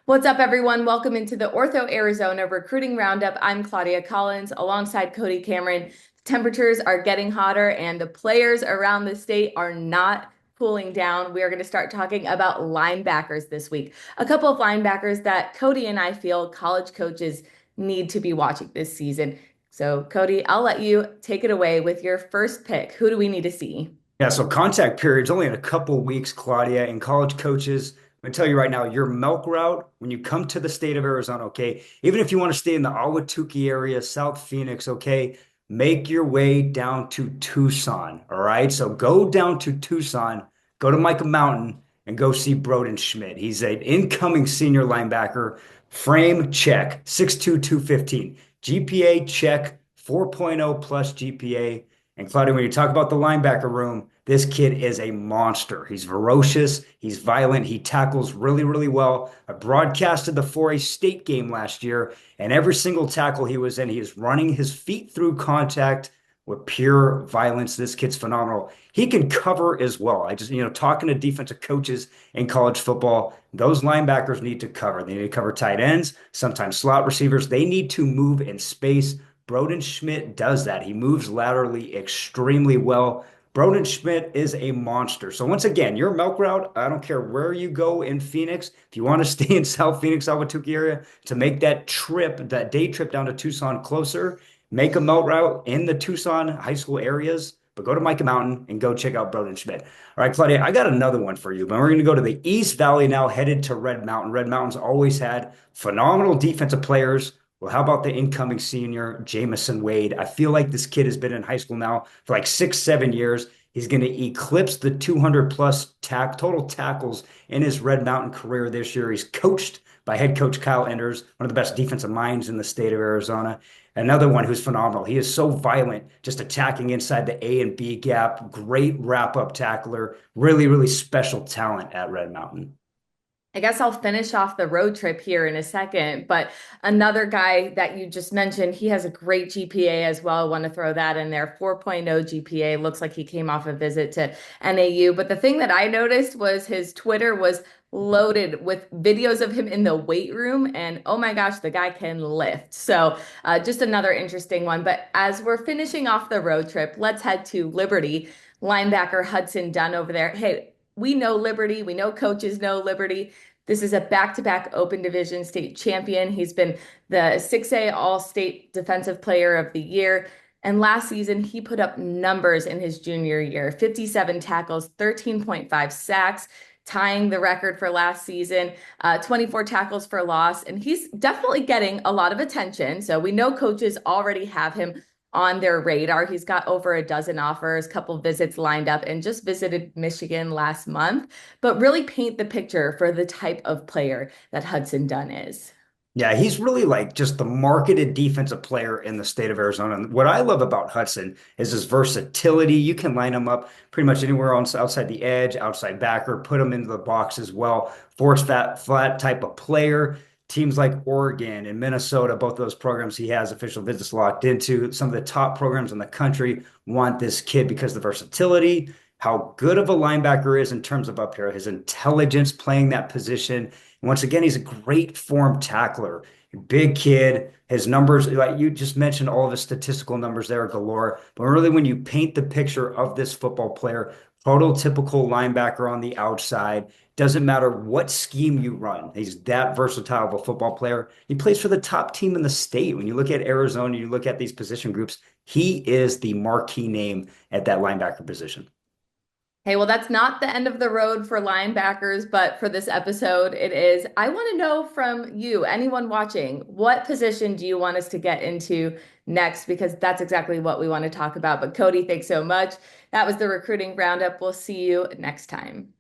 What's up, everyone? Welcome into the Ortho Arizona Recruiting Roundup. I'm Claudia Collins alongside Cody Cameron. Temperatures are getting hotter and the players around the state are not cooling down. We are going to start talking about linebackers this week. A couple of linebackers that Cody and I feel college coaches need to be watching this season. So, Cody, I'll let you take it away with your first pick. Who do we need to see? Yeah, so contact period's only in a couple weeks, Claudia, and college coaches. I'm gonna tell you right now, your milk route when you come to the state of Arizona, okay, even if you want to stay in the Ahwatukee area, South Phoenix, okay, make your way down to Tucson, all right? So go down to Tucson, go to Micah Mountain, and go see Broden Schmidt. He's an incoming senior linebacker, frame check, 6'2", 215, GPA check, 4.0 plus GPA. And Claudia, when you talk about the linebacker room, this kid is a monster. He's ferocious. He's violent. He tackles really, really well. I broadcasted the 4A state game last year, and every single tackle he was in, he is running his feet through contact with pure violence. This kid's phenomenal. He can cover as well. Talking to defensive coaches in college football, those linebackers need to cover. They need to cover tight ends, sometimes slot receivers. They need to move in space. Broden Schmidt does that. He moves laterally extremely well. Broden Schmidt is a monster. So once again, your milk route, I don't care where you go in Phoenix. If you want to stay in South Phoenix, Ahwatukee area, to make that trip, that day trip down to Tucson closer, make a milk route in the Tucson high school areas, but go to Micah Mountain and go check out Broden Schmidt. All right, Claudia, I got another one for you, but we're going to go to the East Valley now, headed to Red Mountain. Red Mountain's always had phenomenal defensive players. Well, how about the incoming senior, Jamison Wade? I feel like this kid has been in high school now for like 6, 7 years. He's going to eclipse the 200 plus total tackles in his Red Mountain career this year. He's coached by head coach Kyle Enders, one of the best defensive minds in the state of Arizona. Another one who's phenomenal. He is so violent, just attacking inside the A and B gap. Great wrap up tackler. Really, really special talent at Red Mountain. I guess I'll finish off the road trip here in a second, but another guy that you just mentioned, he has a great GPA as well. I want to throw that in there. 4.0 GPA. Looks like he came off a visit to NAU. But the thing that I noticed was his Twitter was loaded with videos of him in the weight room. And oh my gosh, the guy can lift. So just another interesting one. But as we're finishing off the road trip, let's head to Liberty. Linebacker Hudson Dunn over there. Hey, we know Liberty. We know coaches know Liberty. This is a back-to-back Open Division state champion. He's been the 6A All-State Defensive Player of the Year. And last season, he put up numbers in his junior year, 57 tackles, 13.5 sacks, tying the record for last season, 24 tackles for loss. And he's definitely getting a lot of attention. So we know coaches already have him on their radar. He's got over a dozen offers, couple visits lined up, and just visited Michigan last month. But really paint the picture for the type of player that Hudson Dunn is. Yeah, he's really like just the marketed defensive player in the state of Arizona. And what I love about Hudson is his versatility. You can line him up pretty much anywhere on outside the edge, outside backer, put him into the box as well. Force flat type of player. Teams like Oregon and Minnesota, both those programs he has official visits locked into. Some of the top programs in the country want this kid because of the versatility, how good of a linebacker is in terms of up here, his intelligence playing that position. And once again, he's a great form tackler. Big kid. His numbers, like you just mentioned, all of his statistical numbers there are galore. But really, when you paint the picture of this football player, prototypical linebacker on the outside, doesn't matter what scheme you run. He's that versatile of a football player. He plays for the top team in the state. When you look at Arizona, you look at these position groups, he is the marquee name at that linebacker position. Hey, well, that's not the end of the road for linebackers, but for this episode, it is. I want to know from you, anyone watching, what position do you want us to get into next? Because that's exactly what we want to talk about. But Cody, thanks so much. That was the recruiting roundup. We'll see you next time.